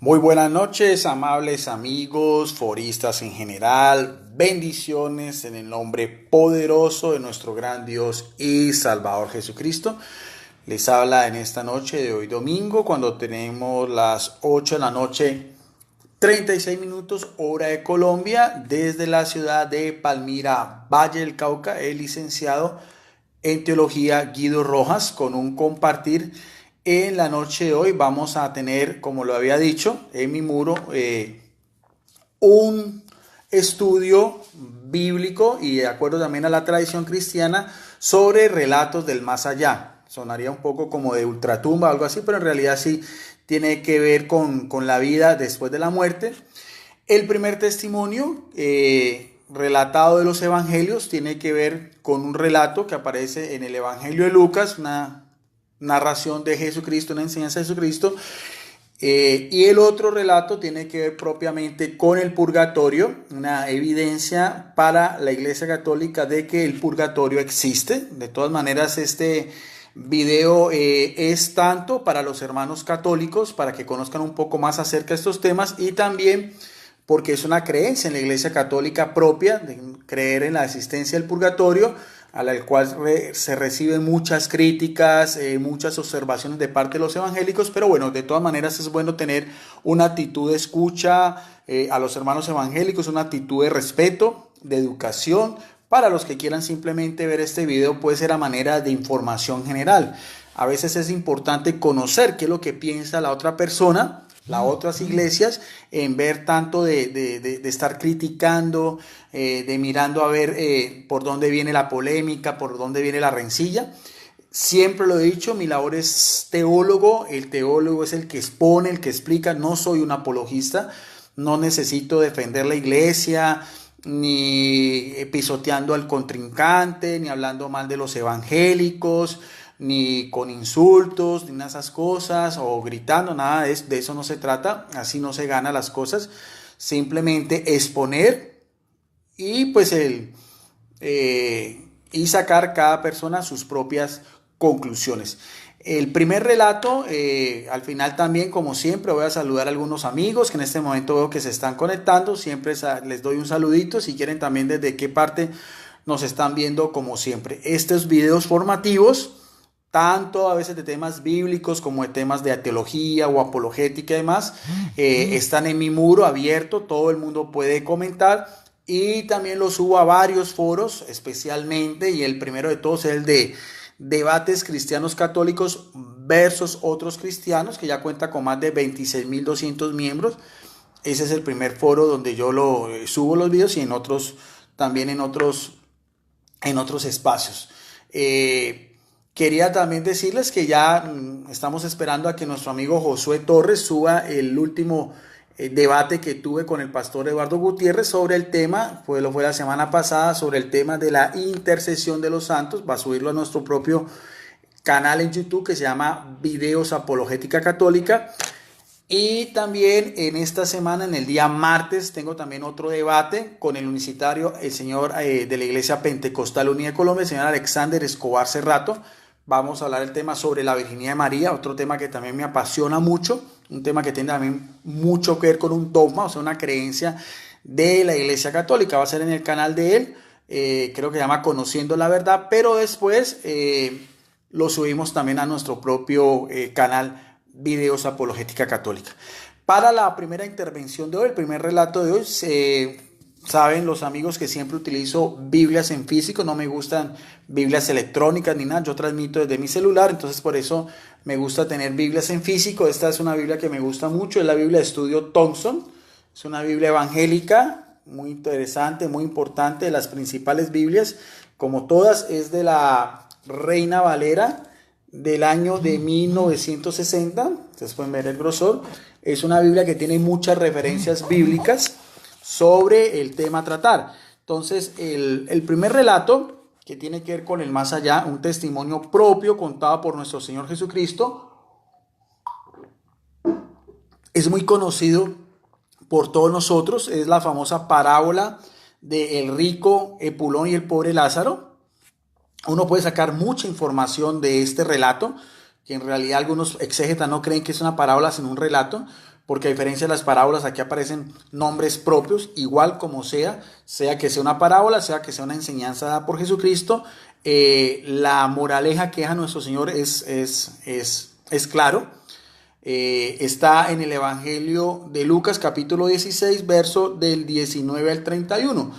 Muy buenas noches, amables amigos, foristas en general. Bendiciones en el nombre poderoso de nuestro gran Dios y Salvador Jesucristo. Les habla en esta noche de hoy domingo, cuando tenemos las 8 de la noche, 36 minutos, hora de Colombia, desde la ciudad de Palmira, Valle del Cauca, el licenciado en teología Guido Rojas, con un compartir. En la noche de hoy vamos a tener, como lo había dicho, en mi muro, un estudio bíblico y de acuerdo también a la tradición cristiana sobre relatos del más allá. Sonaría un poco como de ultratumba o algo así, pero en realidad sí tiene que ver con la vida después de la muerte. El primer testimonio relatado de los evangelios tiene que ver con un relato que aparece en el Evangelio de Lucas, una narración de Jesucristo, una enseñanza de Jesucristo. Y el otro relato tiene que ver propiamente con el purgatorio, una evidencia para la Iglesia Católica de que el purgatorio existe. De todas maneras, este video es tanto para los hermanos católicos, para que conozcan un poco más acerca de estos temas, y también porque es una creencia en la Iglesia Católica propia, de creer en la existencia del purgatorio, a la cual se reciben muchas críticas, muchas observaciones de parte de los evangélicos, pero bueno, de todas maneras es bueno tener una actitud de escucha a los hermanos evangélicos, una actitud de respeto, de educación. Para los que quieran simplemente ver este video, puede ser a manera de información general. A veces es importante conocer qué es lo que piensa la otra persona, las otras iglesias, en ver tanto de estar criticando, de mirando a ver por dónde viene la polémica, por dónde viene la rencilla. Siempre lo he dicho, mi labor es teólogo, el teólogo es el que expone, el que explica. No soy un apologista, no necesito defender la iglesia, ni pisoteando al contrincante, ni hablando mal de los evangélicos, ni con insultos, ni nada de esas cosas, o gritando, nada de eso no se trata, así no se ganan las cosas. Simplemente exponer y pues y sacar cada persona sus propias conclusiones. El primer relato, al final también, como siempre, voy a saludar a algunos amigos que en este momento veo que se están conectando. Siempre les doy un saludito, si quieren también desde qué parte nos están viendo, como siempre. Estos videos formativos, tanto a veces de temas bíblicos como de temas de teología o apologética y demás, están en mi muro abierto, todo el mundo puede comentar, y también los subo a varios foros especialmente, y el primero de todos es el de Debates Cristianos Católicos versus Otros Cristianos, que ya cuenta con más de 26.200 miembros. Ese es el primer foro donde yo subo los videos, y en otros también en otros espacios. Quería también decirles que ya estamos esperando a que nuestro amigo Josué Torres suba el último debate que tuve con el pastor Eduardo Gutiérrez sobre el tema, fue la semana pasada, sobre el tema de la intercesión de los santos. Va a subirlo a nuestro propio canal en YouTube que se llama Videos Apologética Católica. Y también en esta semana, en el día martes, tengo también otro debate con el unicitario, el señor de la Iglesia Pentecostal Unida de Colombia, el señor Alexander Escobar Cerrato. Vamos a hablar del tema sobre la virginidad de María, otro tema que también me apasiona mucho, un tema que tiene también mucho que ver con un dogma, o sea, una creencia de la Iglesia Católica. Va a ser en el canal de él, creo que se llama Conociendo la Verdad, pero después lo subimos también a nuestro propio canal Videos Apologética Católica. Para la primera intervención de hoy, el primer relato de hoy, saben los amigos que siempre utilizo Biblias en físico, no me gustan Biblias electrónicas ni nada, yo transmito desde mi celular, entonces por eso me gusta tener Biblias en físico. Esta es una Biblia que me gusta mucho, es la Biblia de Estudio Thompson, es una Biblia evangélica, muy interesante, muy importante, de las principales Biblias, como todas, es de la Reina Valera del año de 1960, ustedes pueden ver el grosor. Es una Biblia que tiene muchas referencias bíblicas sobre el tema a tratar. Entonces, el primer relato, que tiene que ver con el más allá, un testimonio propio contado por nuestro Señor Jesucristo, es muy conocido por todos nosotros. Es la famosa parábola de el rico Epulón y el pobre Lázaro. Uno puede sacar mucha información de este relato, que en realidad algunos exégetas no creen que es una parábola sino un relato, porque a diferencia de las parábolas, aquí aparecen nombres propios, igual como sea, sea que sea una parábola, sea que sea una enseñanza dada por Jesucristo. La moraleja que deja nuestro Señor es claro. Está en el Evangelio de Lucas capítulo 16, verso del 19 al 31.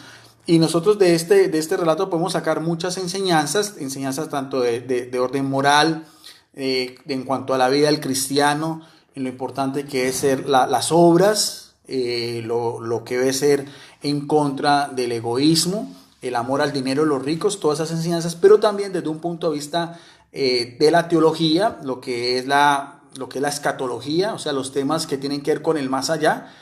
Y nosotros de este relato podemos sacar muchas enseñanzas tanto de orden moral, en cuanto a la vida del cristiano, en lo importante que es ser las obras, lo que debe ser en contra del egoísmo, el amor al dinero de los ricos, todas esas enseñanzas, pero también desde un punto de vista de la teología, lo que es la escatología, o sea, los temas que tienen que ver con el más allá,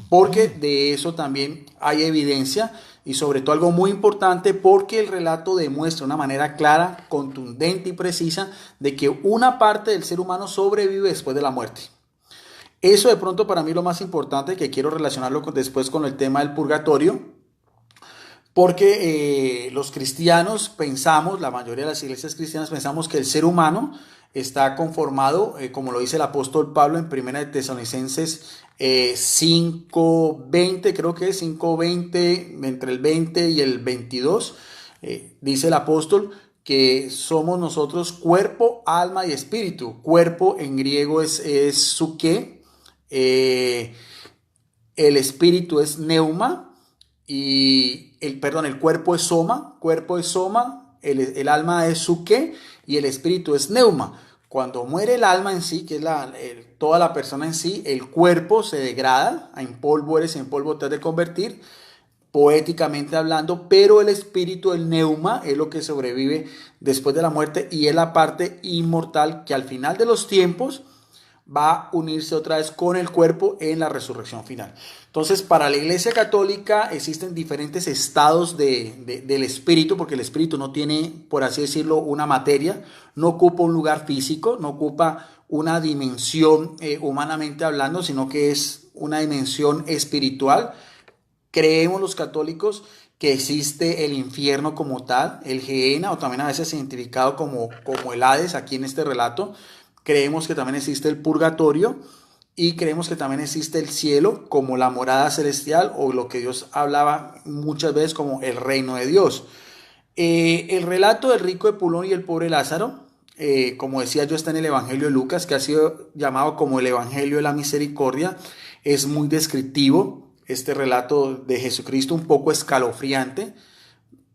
porque de eso también hay evidencia y sobre todo algo muy importante porque el relato demuestra de una manera clara, contundente y precisa de que una parte del ser humano sobrevive después de la muerte. Eso de pronto para mí lo más importante, que quiero relacionarlo después con el tema del purgatorio, porque los cristianos pensamos, la mayoría de las iglesias cristianas pensamos que el ser humano está conformado, como lo dice el apóstol Pablo en Primera de Tesalonicenses 5:20, creo que es 5:20, entre el 20 y el 22, dice el apóstol que somos nosotros cuerpo, alma y espíritu. Cuerpo en griego es suke, el espíritu es neuma y el cuerpo es soma, el alma es suke y el espíritu es neuma. Cuando muere el alma en sí, que es toda la persona en sí, el cuerpo se degrada, en polvo eres, en polvo te has de convertir, poéticamente hablando, pero el espíritu, el neuma, es lo que sobrevive después de la muerte y es la parte inmortal que al final de los tiempos va a unirse otra vez con el cuerpo en la resurrección final. Entonces, para la Iglesia Católica existen diferentes estados del espíritu, porque el espíritu no tiene, por así decirlo, una materia, no ocupa un lugar físico, no ocupa una dimensión humanamente hablando, sino que es una dimensión espiritual. Creemos los católicos que existe el infierno como tal, el Gehenna, o también a veces identificado como el Hades aquí en este relato. Creemos que también existe el purgatorio y creemos que también existe el cielo como la morada celestial o lo que Dios hablaba muchas veces como el reino de Dios. El relato del rico de Pulón y el pobre Lázaro, como decía yo, está en el Evangelio de Lucas, que ha sido llamado como el Evangelio de la Misericordia. Es muy descriptivo este relato de Jesucristo, un poco escalofriante,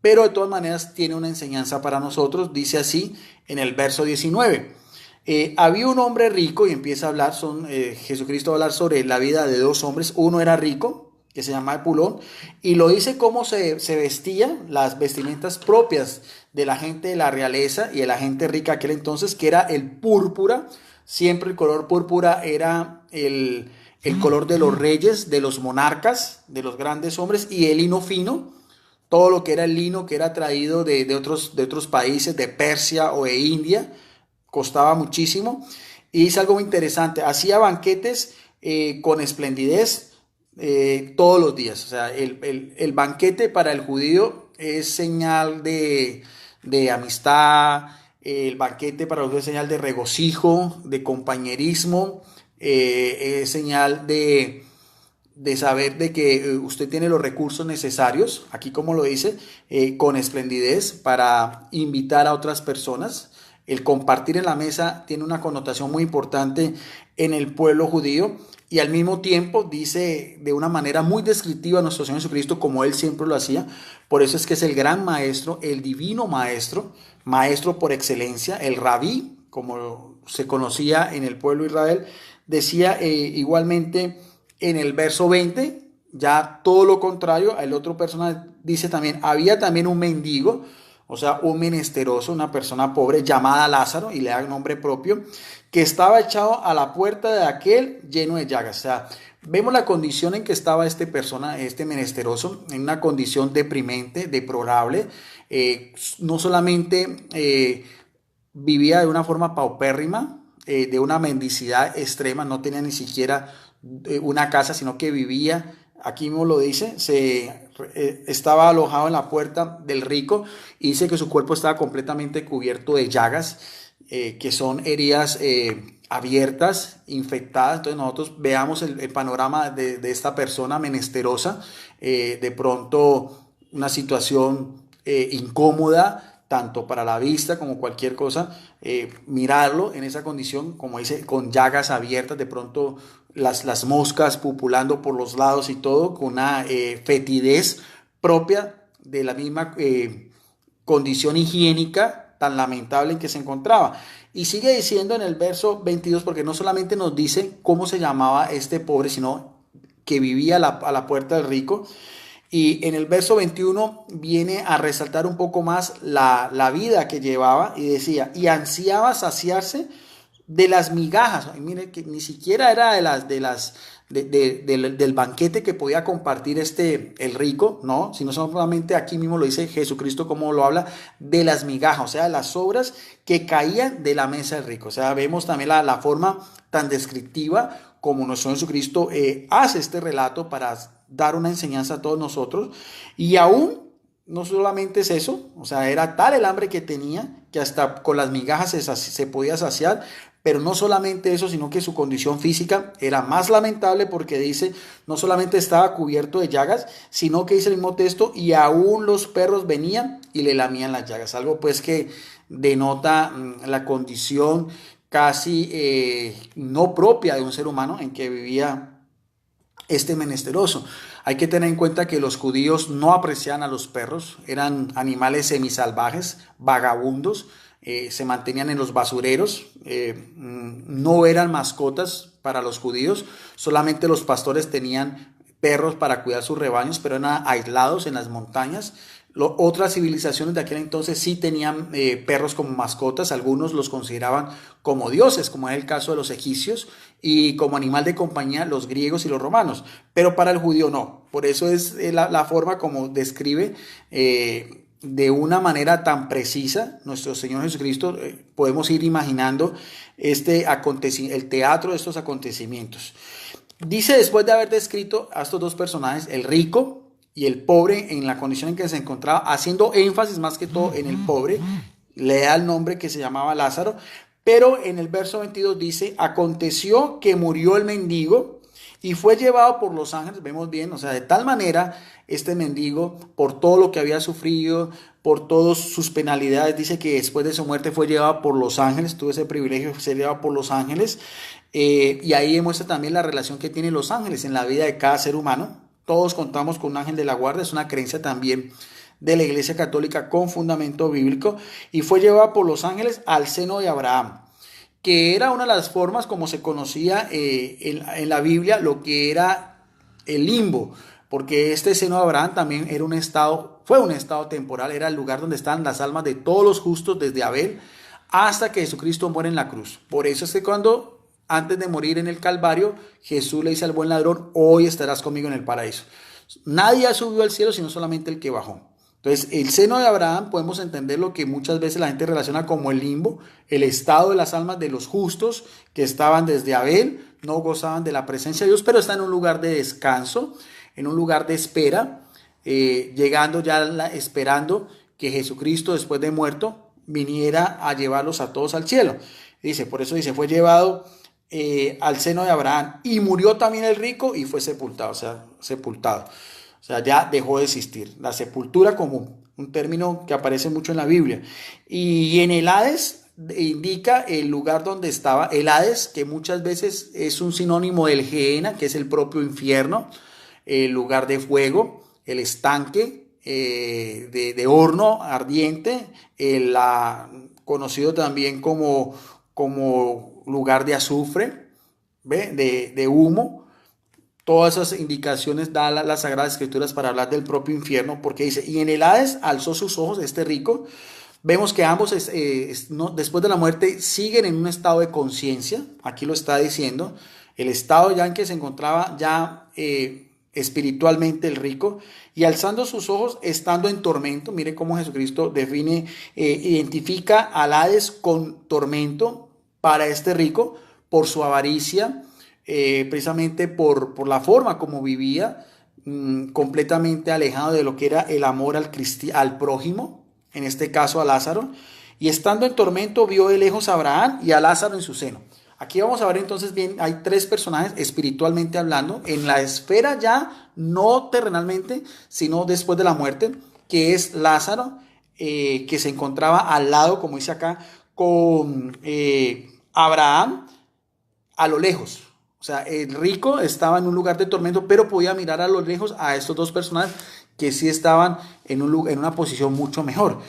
pero de todas maneras tiene una enseñanza para nosotros. Dice así en el verso 19. Había un hombre rico y empieza a hablar, Jesucristo va a hablar sobre la vida de dos hombres. Uno era rico, que se llamaba Epulón, y lo dice cómo se vestía, las vestimentas propias de la gente de la realeza y de la gente rica aquel entonces, que era el púrpura. Siempre el color púrpura era el color de los reyes, de los monarcas, de los grandes hombres, y el lino fino, todo lo que era el lino que era traído de otros países, de Persia o de India, costaba muchísimo. Y es algo muy interesante, hacía banquetes con esplendidez todos los días. O sea, el banquete para el judío es señal de amistad, el banquete para los judíos es señal de regocijo, de compañerismo, es señal de saber de que usted tiene los recursos necesarios, aquí como lo dice, con esplendidez para invitar a otras personas. El compartir en la mesa tiene una connotación muy importante en el pueblo judío y al mismo tiempo dice de una manera muy descriptiva a nuestro Señor Jesucristo como Él siempre lo hacía. Por eso es que es el gran maestro, el divino maestro, maestro por excelencia, el rabí, como se conocía en el pueblo de Israel. Decía igualmente en el verso 20, ya todo lo contrario, el otro personaje dice también, había también un mendigo, o sea, un menesteroso, una persona pobre llamada Lázaro, y le da nombre propio, que estaba echado a la puerta de aquel lleno de llagas. O sea, vemos la condición en que estaba este menesteroso, en una condición deprimente, deplorable. No solamente vivía de una forma paupérrima, de una mendicidad extrema, no tenía ni siquiera una casa, sino que vivía, aquí mismo lo dice, estaba alojado en la puerta del rico y dice que su cuerpo estaba completamente cubierto de llagas, que son heridas abiertas, infectadas. Entonces nosotros veamos el panorama de esta persona menesterosa, de pronto una situación incómoda, tanto para la vista como cualquier cosa, mirarlo en esa condición, como dice, con llagas abiertas, de pronto las moscas pupulando por los lados y todo, con una fetidez propia de la misma condición higiénica tan lamentable en que se encontraba. Y sigue diciendo en el verso 22, porque no solamente nos dice cómo se llamaba este pobre, sino que vivía a la puerta del rico. Y en el verso 21 viene a resaltar un poco más la vida que llevaba y decía, y ansiaba saciarse de las migajas. Y mire que ni siquiera era del banquete que podía compartir el rico, no, sino solamente aquí mismo lo dice Jesucristo como lo habla, de las migajas, o sea, las sobras que caían de la mesa del rico. O sea, vemos también la forma tan descriptiva como nuestro Jesucristo hace este relato para dar una enseñanza a todos nosotros. Y aún no solamente es eso, o sea, era tal el hambre que tenía que hasta con las migajas se podía saciar, pero no solamente eso, sino que su condición física era más lamentable porque dice, no solamente estaba cubierto de llagas, sino que dice el mismo texto, y aún los perros venían y le lamían las llagas, algo pues que denota la condición casi no propia de un ser humano en que vivía este menesteroso. Hay que tener en cuenta que los judíos no apreciaban a los perros, eran animales semisalvajes, vagabundos, se mantenían en los basureros, no eran mascotas para los judíos, solamente los pastores tenían perros para cuidar sus rebaños, pero eran aislados en las montañas. Otras civilizaciones de aquel entonces sí tenían perros como mascotas, algunos los consideraban como dioses, como es el caso de los egipcios, y como animal de compañía los griegos y los romanos, pero para el judío no. Por eso es la forma como describe de una manera tan precisa nuestro Señor Jesucristo, podemos ir imaginando el teatro de estos acontecimientos. Dice, después de haber descrito a estos dos personajes, el rico y el pobre, en la condición en que se encontraba, haciendo énfasis más que todo en el pobre, le da el nombre que se llamaba Lázaro, pero en el verso 22 dice, aconteció que murió el mendigo y fue llevado por los ángeles. Vemos bien, o sea, de tal manera este mendigo, por todo lo que había sufrido, por todas sus penalidades, dice que después de su muerte fue llevado por los ángeles, tuvo ese privilegio de ser llevado por los ángeles, y ahí demuestra también la relación que tienen los ángeles en la vida de cada ser humano. Todos contamos con un ángel de la guarda, es una creencia también de la Iglesia Católica con fundamento bíblico, y fue llevado por los ángeles al seno de Abraham, que era una de las formas como se conocía en la Biblia lo que era el limbo, porque este seno de Abraham también era fue un estado temporal, era el lugar donde estaban las almas de todos los justos desde Abel hasta que Jesucristo muere en la cruz. Por eso es que antes de morir en el Calvario, Jesús le dice al buen ladrón, hoy estarás conmigo en el paraíso. Nadie ha subido al cielo sino solamente el que bajó. Entonces, el seno de Abraham podemos entender lo que muchas veces la gente relaciona como el limbo, el estado de las almas de los justos que estaban desde Abel, no gozaban de la presencia de Dios, pero están en un lugar de descanso, en un lugar de espera, llegando ya esperando que Jesucristo después de muerto viniera a llevarlos a todos al cielo. Por eso dice, fue llevado al seno de Abraham y murió también el rico y fue sepultado, o sea, sepultado. O sea, ya dejó de existir. La sepultura como un término que aparece mucho en la Biblia. Y en el Hades indica el lugar donde estaba. El Hades, que muchas veces es un sinónimo del Gehenna, que es el propio infierno, el lugar de fuego, el estanque de horno ardiente, conocido también como lugar de azufre, de humo. Todas esas indicaciones da las Sagradas Escrituras para hablar del propio infierno, porque dice, y en el Hades alzó sus ojos este rico. Vemos que ambos después de la muerte siguen en un estado de conciencia, aquí lo está diciendo, el estado ya en que se encontraba ya espiritualmente el rico, y alzando sus ojos estando en tormento. Mire cómo Jesucristo identifica al Hades con tormento para este rico por su avaricia, precisamente por la forma como vivía, completamente alejado de lo que era el amor al prójimo, en este caso a Lázaro, y estando en tormento vio de lejos a Abraham y a Lázaro en su seno. Aquí vamos a ver entonces bien, hay tres personajes espiritualmente hablando, en la esfera ya, no terrenalmente, sino después de la muerte, que es Lázaro, que se encontraba al lado, como dice acá, con Abraham a lo lejos. O sea, el rico estaba en un lugar de tormento, pero podía mirar a lo lejos a estos dos personajes que sí estaban en una posición mucho mejor.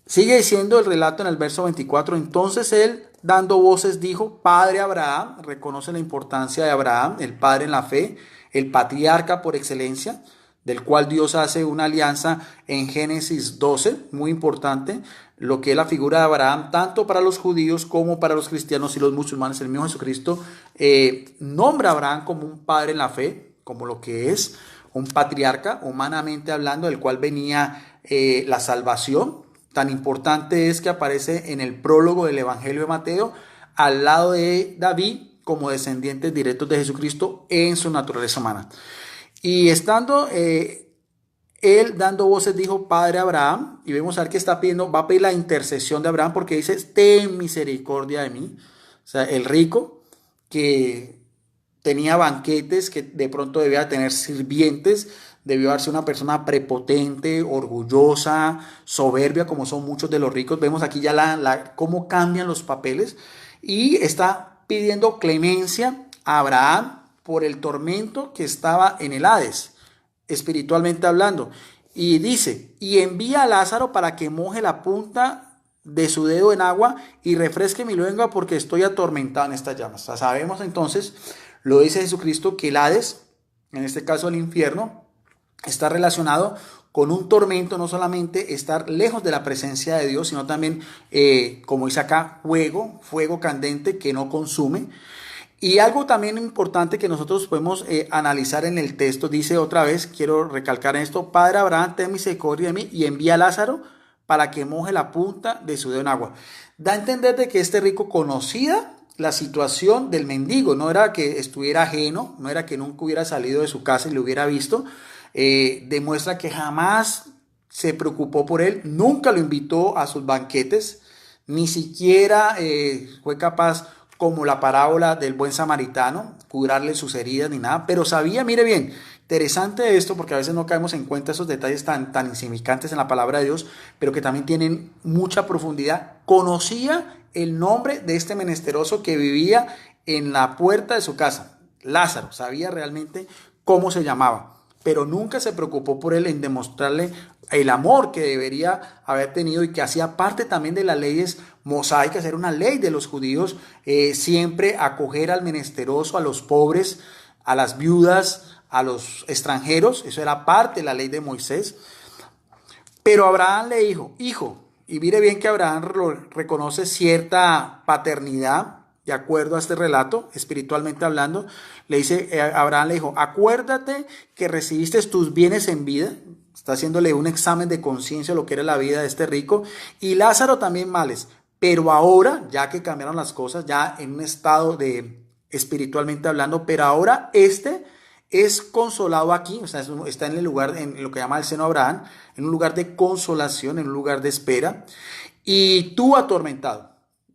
Sigue diciendo el relato en el verso 24. Entonces él, dando voces, dijo: Padre Abraham. Reconoce la importancia de Abraham, el padre en la fe, el patriarca por excelencia, del cual Dios hace una alianza en Génesis 12, muy importante, lo que es la figura de Abraham, tanto para los judíos como para los cristianos y los musulmanes. El mismo Jesucristo nombra a Abraham como un padre en la fe, como lo que es un patriarca, humanamente hablando, del cual venía la salvación. Tan importante es que aparece en el prólogo del Evangelio de Mateo, al lado de David, como descendientes directos de Jesucristo en su naturaleza humana. Y estando él dando voces, dijo: Padre Abraham. Y vemos a ver que está pidiendo, va a pedir la intercesión de Abraham, porque dice: ten misericordia de mí. O sea, el rico que tenía banquetes, que de pronto debía tener sirvientes, debió haberse una persona prepotente, orgullosa, soberbia, como son muchos de los ricos. Vemos aquí ya cómo cambian los papeles. Y está pidiendo clemencia a Abraham por el tormento que estaba en el Hades, espiritualmente hablando. Y dice: y envía a Lázaro para que moje la punta de su dedo en agua y refresque mi lengua, porque estoy atormentado en estas llamas. O sea, sabemos entonces, lo dice Jesucristo, que el Hades, en este caso el infierno, está relacionado con un tormento, no solamente estar lejos de la presencia de Dios, sino también, como dice acá, fuego candente que no consume. Y algo también importante que nosotros podemos analizar en el texto, dice otra vez, quiero recalcar esto: Padre Abraham, ten misericordia de mí y envía a Lázaro para que moje la punta de su dedo en agua. Da a entender de que este rico conocía la situación del mendigo, no era que estuviera ajeno, no era que nunca hubiera salido de su casa y lo hubiera visto. Demuestra que jamás se preocupó por él, nunca lo invitó a sus banquetes, ni siquiera fue capaz, como la parábola del buen samaritano, curarle sus heridas ni nada, pero sabía, mire bien, interesante esto, porque a veces no caemos en cuenta esos detalles tan insignificantes en la palabra de Dios, pero que también tienen mucha profundidad. Conocía el nombre de este menesteroso que vivía en la puerta de su casa, Lázaro. Sabía realmente cómo se llamaba, pero nunca se preocupó por él en demostrarle el amor que debería haber tenido y que hacía parte también de las leyes mosaicas. Era una ley de los judíos, siempre acoger al menesteroso, a los pobres, a las viudas, a los extranjeros. Eso era parte de la ley de Moisés. Pero Abraham le dijo: hijo, y mire bien que Abraham reconoce cierta paternidad. De acuerdo a este relato, espiritualmente hablando, le dice, Abraham le dijo: acuérdate que recibiste tus bienes en vida. Está haciéndole un examen de conciencia lo que era la vida de este rico. Y Lázaro también males. Pero ahora, ya que cambiaron las cosas, ya en un estado de espiritualmente hablando, pero ahora este es consolado aquí. O sea, está en el lugar, en lo que llama el seno de Abraham, en un lugar de consolación, en un lugar de espera. Y tú atormentado.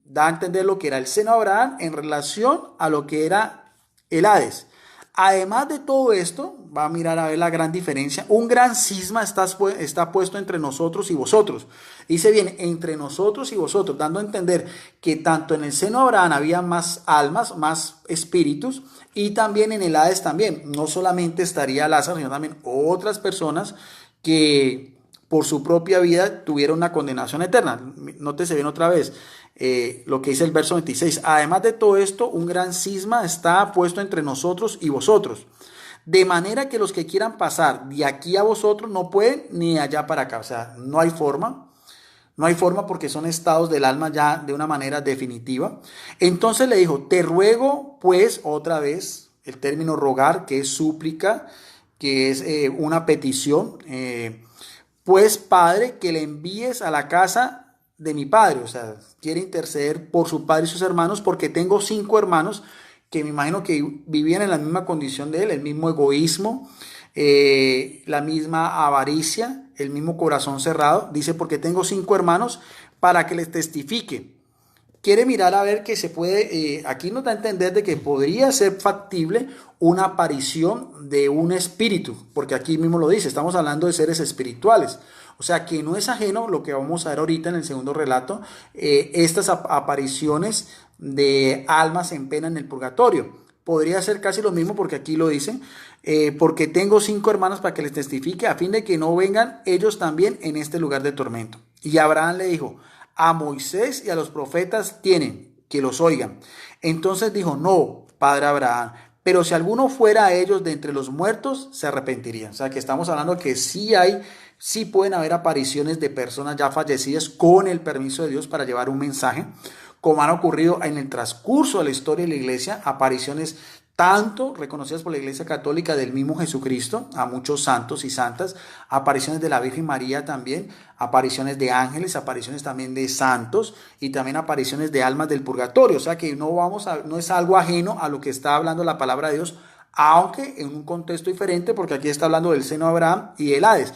Da a entender lo que era el seno de Abraham en relación a lo que era el Hades. Además de todo esto, va a mirar a ver la gran diferencia. Un gran cisma está puesto entre nosotros y vosotros. Dice bien, entre nosotros y vosotros, dando a entender que tanto en el seno de Abraham había más almas, más espíritus, y también en el Hades también. No solamente estaría Lázaro, sino también otras personas que por su propia vida tuvieron una condenación eterna. Nótese bien otra vez. Lo que dice el verso 26. Además de todo esto, un gran cisma está puesto entre nosotros y vosotros, de manera que los que quieran pasar de aquí a vosotros no pueden, ni allá para acá. O sea, no hay forma. No hay forma, porque son estados del alma ya de una manera definitiva. Entonces le dijo: te ruego pues, otra vez el término rogar, que es súplica, que es una petición, pues Padre, que le envíes a la casa de mi padre. O sea, quiere interceder por su padre y sus hermanos, porque tengo 5 hermanos que me imagino que vivían en la misma condición de él, el mismo egoísmo, la misma avaricia, el mismo corazón cerrado. Dice: porque tengo 5 hermanos, para que les testifique quiere mirar a ver que se puede, aquí nos da a entender de que podría ser factible una aparición de un espíritu, porque aquí mismo lo dice, estamos hablando de seres espirituales. O sea que no es ajeno lo que vamos a ver ahorita en el segundo relato, estas apariciones de almas en pena en el purgatorio. Podría ser casi lo mismo porque aquí lo dice, porque tengo 5 hermanos para que les testifique a fin de que no vengan ellos también en este lugar de tormento. Y Abraham le dijo, a Moisés y a los profetas tienen, que los oigan. Entonces dijo, no, padre Abraham, pero si alguno fuera a ellos de entre los muertos, se arrepentiría. O sea que estamos hablando que sí pueden haber apariciones de personas ya fallecidas con el permiso de Dios para llevar un mensaje, como han ocurrido en el transcurso de la historia de la iglesia, apariciones tanto reconocidas por la Iglesia Católica del mismo Jesucristo, a muchos santos y santas, apariciones de la Virgen María también, apariciones de ángeles, apariciones también de santos y también apariciones de almas del purgatorio. O sea que no es algo ajeno a lo que está hablando la palabra de Dios, aunque en un contexto diferente, porque aquí está hablando del seno de Abraham y el Hades.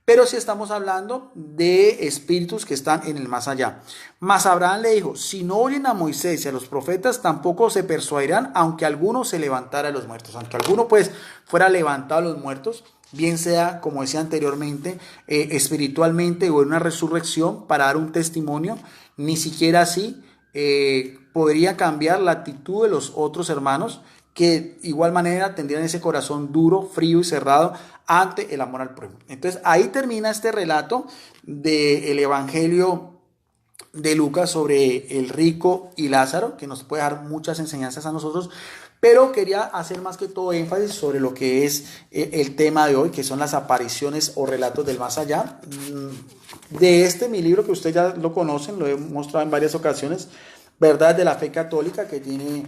Pero sí estamos hablando de espíritus que están en el más allá. Mas Abraham le dijo, si no oyen a Moisés y a los profetas, tampoco se persuadirán, aunque alguno se levantara de los muertos. Aunque alguno pues fuera levantado de los muertos, bien sea, como decía anteriormente, espiritualmente o en una resurrección para dar un testimonio, ni siquiera así podría cambiar la actitud de los otros hermanos, que de igual manera tendrían ese corazón duro, frío y cerrado ante el amor al prójimo. Entonces ahí termina este relato del Evangelio de Lucas sobre el rico y Lázaro, que nos puede dar muchas enseñanzas a nosotros, pero quería hacer más que todo énfasis sobre lo que es el tema de hoy, que son las apariciones o relatos del más allá. De mi libro, que ustedes ya lo conocen, lo he mostrado en varias ocasiones, Verdades de la Fe Católica, que tiene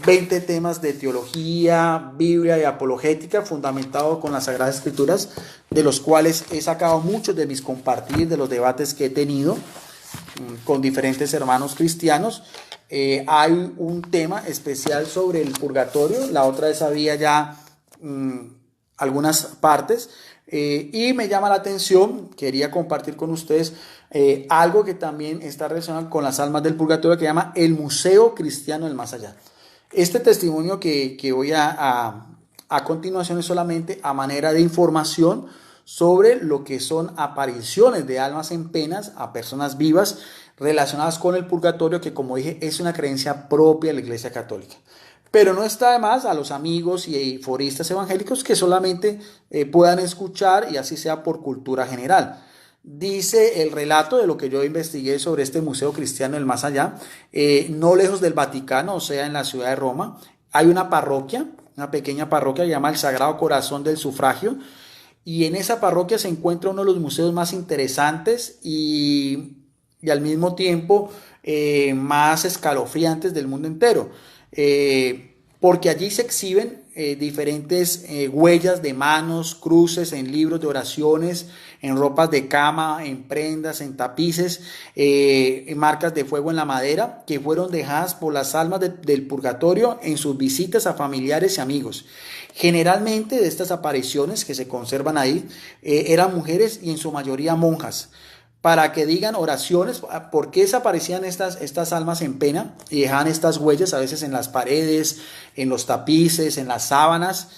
20 temas de teología, Biblia y apologética fundamentado con las Sagradas Escrituras, de los cuales he sacado muchos de mis compartir, de los debates que he tenido con diferentes hermanos cristianos. Hay un tema especial sobre el purgatorio, la otra vez había ya algunas partes, y me llama la atención, quería compartir con ustedes algo que también está relacionado con las almas del purgatorio, que se llama el Museo Cristiano del Más Allá. Este testimonio que voy a continuación es solamente a manera de información sobre lo que son apariciones de almas en penas a personas vivas relacionadas con el purgatorio, que como dije es una creencia propia de la Iglesia Católica. Pero no está de más a los amigos y foristas evangélicos que solamente puedan escuchar y así sea por cultura general. Dice el relato de lo que yo investigué sobre este Museo Cristiano del Más Allá, no lejos del Vaticano, o sea, en la ciudad de Roma, hay una parroquia, una pequeña parroquia que se llama el Sagrado Corazón del Sufragio, y en esa parroquia se encuentra uno de los museos más interesantes y al mismo tiempo más escalofriantes del mundo entero, porque allí se exhiben diferentes huellas de manos, cruces en libros de oraciones, en ropas de cama, en prendas, en tapices, en marcas de fuego en la madera que fueron dejadas por las almas del purgatorio en sus visitas a familiares y amigos. Generalmente de estas apariciones que se conservan ahí eran mujeres y en su mayoría monjas, para que digan oraciones. ¿Por qué desaparecían estas almas en pena y dejaban estas huellas a veces en las paredes, en los tapices, en las sábanas?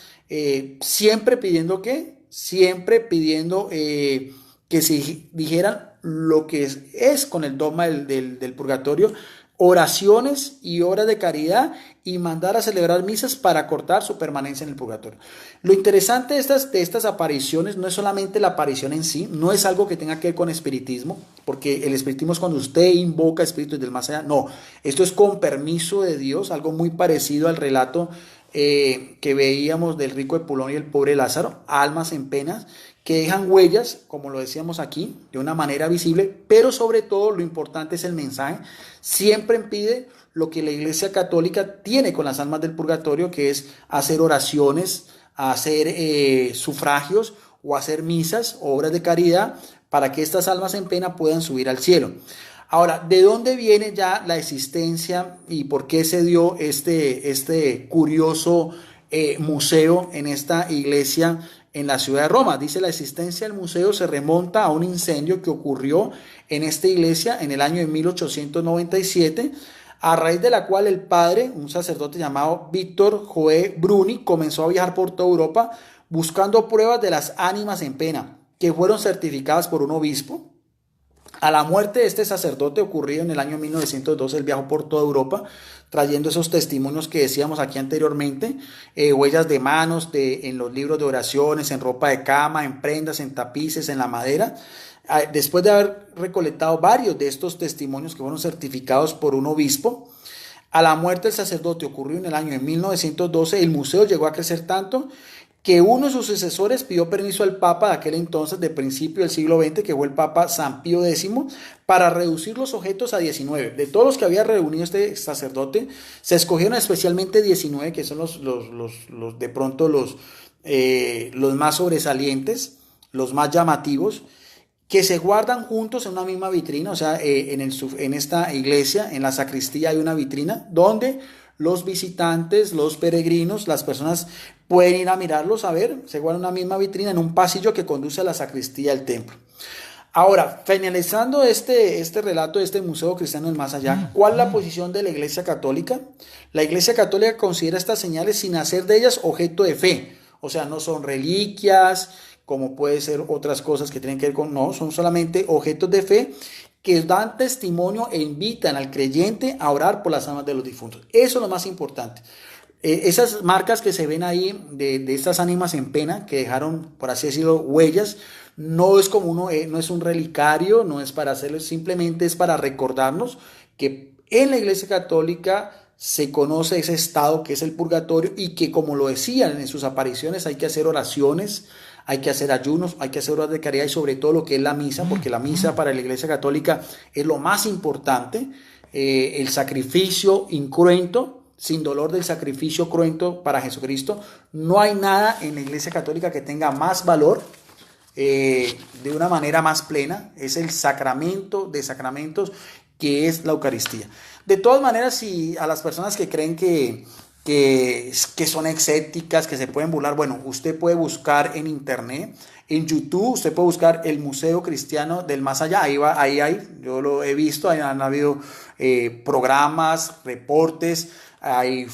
Siempre pidiendo ¿qué? Siempre pidiendo que se dijeran lo que es con el dogma del purgatorio, oraciones y obras de caridad, y mandar a celebrar misas para cortar su permanencia en el purgatorio. Lo interesante de estas apariciones no es solamente la aparición en sí, no es algo que tenga que ver con espiritismo, porque el espiritismo es cuando usted invoca espíritus del más allá. No, esto es con permiso de Dios, algo muy parecido al relato que veíamos del rico Epulón y el pobre Lázaro, almas en penas que dejan huellas, como lo decíamos aquí, de una manera visible, pero sobre todo lo importante es el mensaje. Siempre impide lo que la Iglesia Católica tiene con las almas del purgatorio, que es hacer oraciones, hacer sufragios o hacer misas, obras de caridad, para que estas almas en pena puedan subir al cielo. Ahora, ¿de dónde viene ya la existencia y por qué se dio este curioso museo en esta iglesia en la ciudad de Roma? Dice, la existencia del museo se remonta a un incendio que ocurrió en esta iglesia en el año de 1897, a raíz de la cual el padre, un sacerdote llamado Víctor Joe Bruni, comenzó a viajar por toda Europa buscando pruebas de las ánimas en pena, que fueron certificadas por un obispo. A la muerte de este sacerdote, ocurrido en el año 1912, él viajó por toda Europa trayendo esos testimonios que decíamos aquí anteriormente, huellas de manos en los libros de oraciones, en ropa de cama, en prendas, en tapices, en la madera. Después de haber recolectado varios de estos testimonios que fueron certificados por un obispo, a la muerte del sacerdote, ocurrió en el año de 1912, el museo llegó a crecer tanto que uno de sus sucesores pidió permiso al Papa de aquel entonces, de principio del siglo XX, que fue el Papa San Pío X, para reducir los objetos a 19. De todos los que había reunido este sacerdote, se escogieron especialmente 19, que son de pronto los más sobresalientes, los más llamativos, que se guardan juntos en una misma vitrina. O sea, en esta iglesia, en la sacristía, hay una vitrina donde los visitantes, los peregrinos, las personas pueden ir a mirarlos, a ver, se guarda en una misma vitrina en un pasillo que conduce a la sacristía del templo. Ahora, finalizando este relato de este Museo Cristiano del Más Allá, ¿cuál es la posición de la Iglesia Católica? La Iglesia Católica considera estas señales sin hacer de ellas objeto de fe. O sea, no son reliquias, como puede ser otras cosas que tienen que ver con, no, son solamente objetos de fe que dan testimonio e invitan al creyente a orar por las almas de los difuntos. Eso es lo más importante. Esas marcas que se ven ahí de estas ánimas en pena, que dejaron, por así decirlo, huellas, no es como no es un relicario, no es para hacerlo, simplemente es para recordarnos que en la Iglesia Católica se conoce ese estado que es el purgatorio, y que, como lo decían en sus apariciones, hay que hacer oraciones, hay que hacer ayunos, hay que hacer obras de caridad, y sobre todo lo que es la misa, porque la misa para la Iglesia Católica es lo más importante. El sacrificio incruento, sin dolor del sacrificio cruento para Jesucristo. No hay nada en la Iglesia Católica que tenga más valor, de una manera más plena. Es el sacramento de sacramentos, que es la Eucaristía. De todas maneras, si a las personas que creen que son escépticas, que se pueden burlar, bueno, usted puede buscar en internet, en YouTube, usted puede buscar el Museo Cristiano del Más Allá. Ahí hay, yo lo he visto, han habido programas, reportes, hay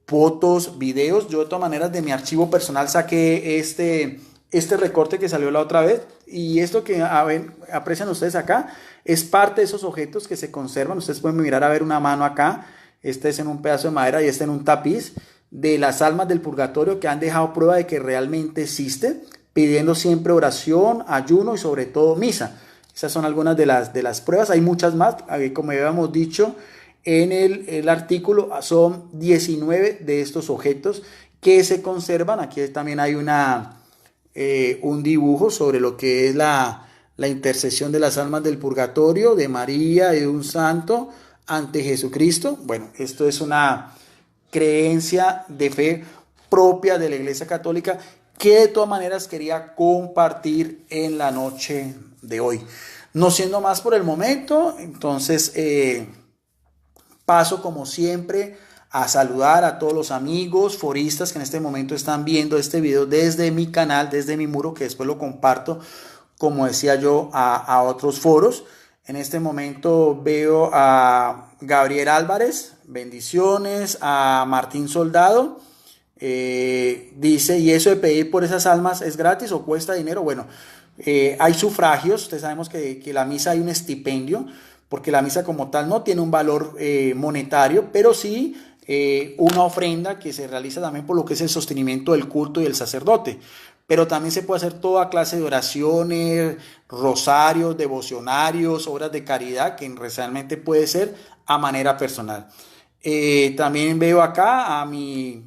fotos, videos. Yo de todas maneras de mi archivo personal saqué este recorte que salió la otra vez, y esto que aprecian ustedes acá es parte de esos objetos que se conservan. Ustedes pueden mirar a ver una mano acá, este es en un pedazo de madera y este en un tapiz, de las almas del purgatorio que han dejado prueba de que realmente existe, pidiendo siempre oración, ayuno y sobre todo misa. Esas son algunas de las pruebas. Hay muchas más, como habíamos dicho en el artículo, son 19 de estos objetos que se conservan. Aquí también hay un dibujo sobre lo que es la intercesión de las almas del purgatorio, de María y de un santo ante Jesucristo. Bueno, esto es una creencia de fe propia de la Iglesia Católica, que de todas maneras quería compartir en la noche de hoy. No siendo más por el momento, entonces paso como siempre a saludar a todos los amigos foristas que en este momento están viendo este video desde mi canal, desde mi muro, que después lo comparto, como decía yo, a otros foros. En este momento veo a Gabriel Álvarez, bendiciones, a Martín Soldado. Dice, ¿y eso de pedir por esas almas es gratis o cuesta dinero? Bueno, hay sufragios. Ustedes sabemos que la misa hay un estipendio, porque la misa como tal no tiene un valor monetario, pero sí una ofrenda que se realiza también por lo que es el sostenimiento del culto y el sacerdote. Pero también se puede hacer toda clase de oraciones, rosarios, devocionarios, obras de caridad, que realmente puede ser a manera personal. También veo acá a mi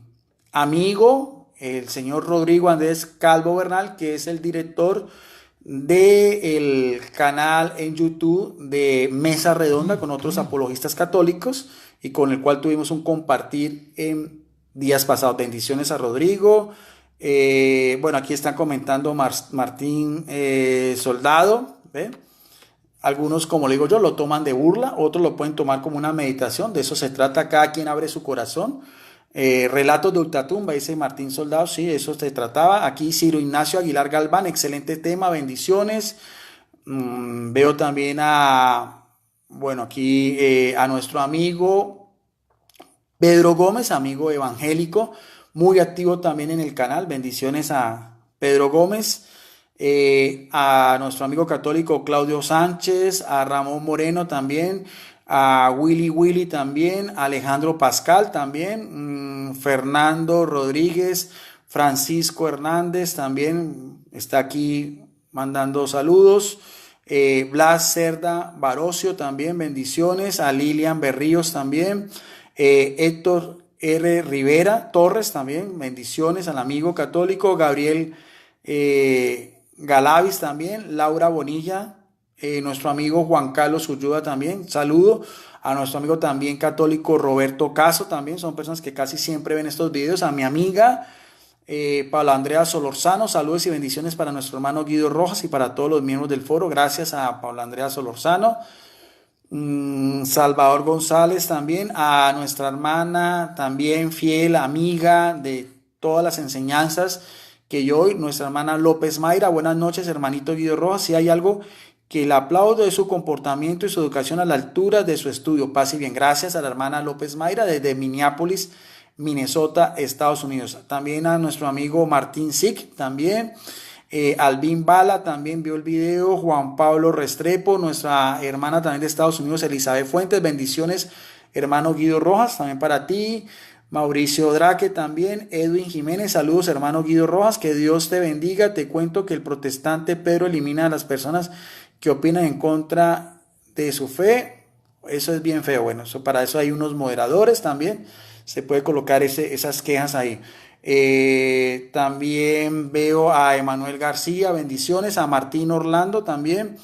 amigo, el señor Rodrigo Andrés Calvo Bernal, que es el director del canal en YouTube de Mesa Redonda con otros apologistas católicos, y con el cual tuvimos un compartir en días pasados. Bendiciones a Rodrigo. Bueno, aquí están comentando Martín Soldado, ¿ve? Algunos, como le digo yo, lo toman de burla, otros lo pueden tomar como una meditación. De eso se trata, cada quien abre su corazón. Relatos de ultratumba, dice Martín Soldado, sí, eso se trataba. Aquí Ciro Ignacio Aguilar Galván, excelente tema, bendiciones. Veo también a Bueno, aquí a nuestro amigo Pedro Gómez, amigo evangélico, muy activo también en el canal. Bendiciones a Pedro Gómez, a nuestro amigo católico Claudio Sánchez, a Ramón Moreno también, a Willy también, a Alejandro Pascal también, Fernando Rodríguez, Francisco Hernández también está aquí mandando saludos. Blas Cerda Barocio también, bendiciones. A Lilian Berríos también. Héctor R. Rivera Torres también, bendiciones al amigo católico. Gabriel Galavis también. Laura Bonilla, nuestro amigo Juan Carlos Ulluda también, saludo. A nuestro amigo también católico Roberto Caso también, son personas que casi siempre ven estos videos. A mi amiga Paula Andrea Solorzano, saludos y bendiciones para nuestro hermano Guido Rojas y para todos los miembros del foro. Gracias a Paula Andrea Solorzano. Salvador González también, a nuestra hermana también fiel, amiga de todas las enseñanzas que yo hoy, nuestra hermana López Mayra. Buenas noches, hermanito Guido Rojas. Si hay algo que le aplaudo de su comportamiento y su educación a la altura de su estudio. Paz y bien. Gracias a la hermana López Mayra desde Minneapolis, Minnesota, Estados Unidos. También a nuestro amigo Martín Sick, también. Alvin Bala también vio el video. Juan Pablo Restrepo, nuestra hermana también de Estados Unidos, Elizabeth Fuentes. Bendiciones, hermano Guido Rojas, también para ti. Mauricio Draque también. Edwin Jiménez, saludos, hermano Guido Rojas. Que Dios te bendiga. Te cuento que el protestante Pedro elimina a las personas que opinan en contra de su fe. Eso es bien feo. Bueno, para eso hay unos moderadores también. Se puede colocar esas quejas ahí. También veo a Emanuel García, bendiciones. A Martín Orlando también.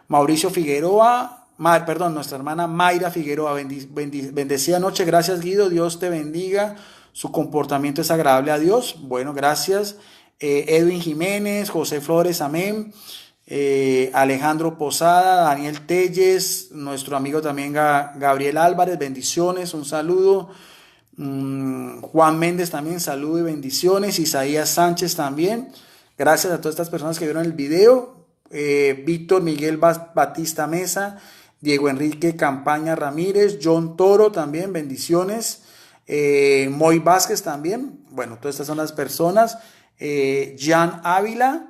Mauricio Figueroa, nuestra hermana Mayra Figueroa, bendecida noche. Gracias, Guido. Dios te bendiga. Su comportamiento es agradable a Dios. Bueno, gracias. Edwin Jiménez, José Flores, amén. Alejandro Posada, Daniel Telles, nuestro amigo también Gabriel Álvarez, bendiciones, un saludo. Juan Méndez también, saludo y bendiciones. Isaías Sánchez también, gracias a todas estas personas que vieron el video. Víctor Miguel Batista Mesa, Diego Enrique Campaña Ramírez, John Toro también, bendiciones. Moy Vázquez también, bueno, todas estas son las personas. Jan Ávila.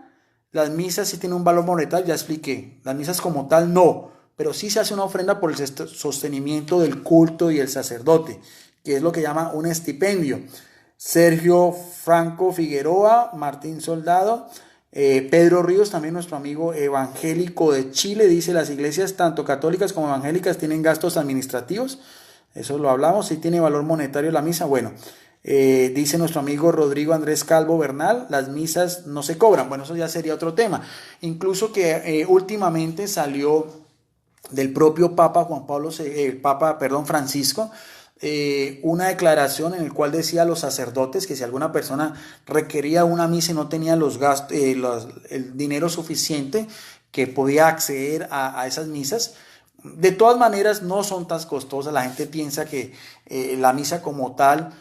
Las misas sí tienen un valor monetario, ya expliqué. Las misas como tal no, pero sí se hace una ofrenda por el sostenimiento del culto y el sacerdote, que es lo que llama un estipendio. Sergio Franco Figueroa, Martín Soldado, Pedro Ríos, también nuestro amigo evangélico de Chile, dice: las iglesias tanto católicas como evangélicas tienen gastos administrativos. Eso lo hablamos. Si tiene valor monetario la misa, bueno. Dice nuestro amigo Rodrigo Andrés Calvo Bernal: las misas no se cobran. Bueno, eso ya sería otro tema. Incluso que últimamente salió del propio Papa Francisco, una declaración en el cual decía a los sacerdotes que si alguna persona requería una misa y no tenía el dinero suficiente, que podía acceder a esas misas. De todas maneras, no son tan costosas. La gente piensa que la misa como tal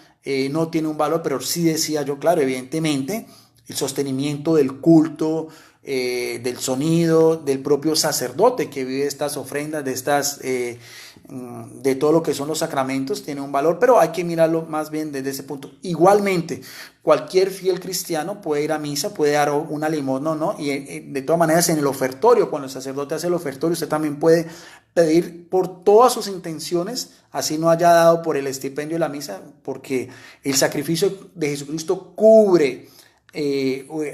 no tiene un valor, pero sí decía yo, claro, evidentemente, el sostenimiento del culto, del sonido, del propio sacerdote que vive estas ofrendas, de todo lo que son los sacramentos, tiene un valor, pero hay que mirarlo más bien desde ese punto. Igualmente, cualquier fiel cristiano puede ir a misa, puede dar una limosna, ¿no? Y de todas maneras, en el ofertorio, cuando el sacerdote hace el ofertorio, usted también puede pedir por todas sus intenciones, así no haya dado por el estipendio de la misa, porque el sacrificio de Jesucristo cubre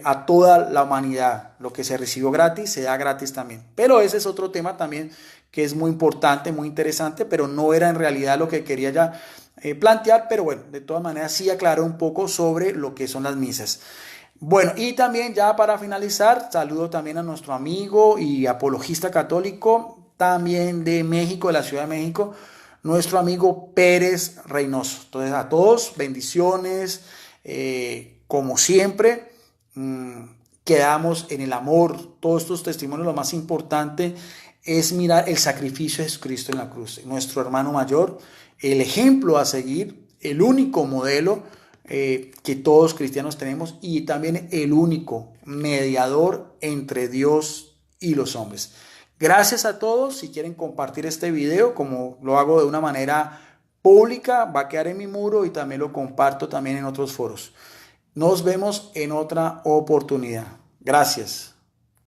a toda la humanidad. Lo que se recibió gratis se da gratis también, pero ese es otro tema también que es muy importante, muy interesante, pero no era en realidad lo que quería ya plantear. Pero bueno, de todas maneras sí aclaró un poco sobre lo que son las misas. Bueno, y también ya para finalizar, saludo también a nuestro amigo y apologista católico también de México, de la Ciudad de México, nuestro amigo Pérez Reynoso. Entonces, a todos, bendiciones. Como siempre, quedamos en el amor. Todos estos testimonios, lo más importante es mirar el sacrificio de Jesucristo en la cruz, nuestro hermano mayor, el ejemplo a seguir, el único modelo que todos cristianos tenemos, y también el único mediador entre Dios y los hombres. Gracias a todos. Si quieren compartir este video, como lo hago de una manera pública, va a quedar en mi muro y también lo comparto también en otros foros. Nos vemos en otra oportunidad. Gracias.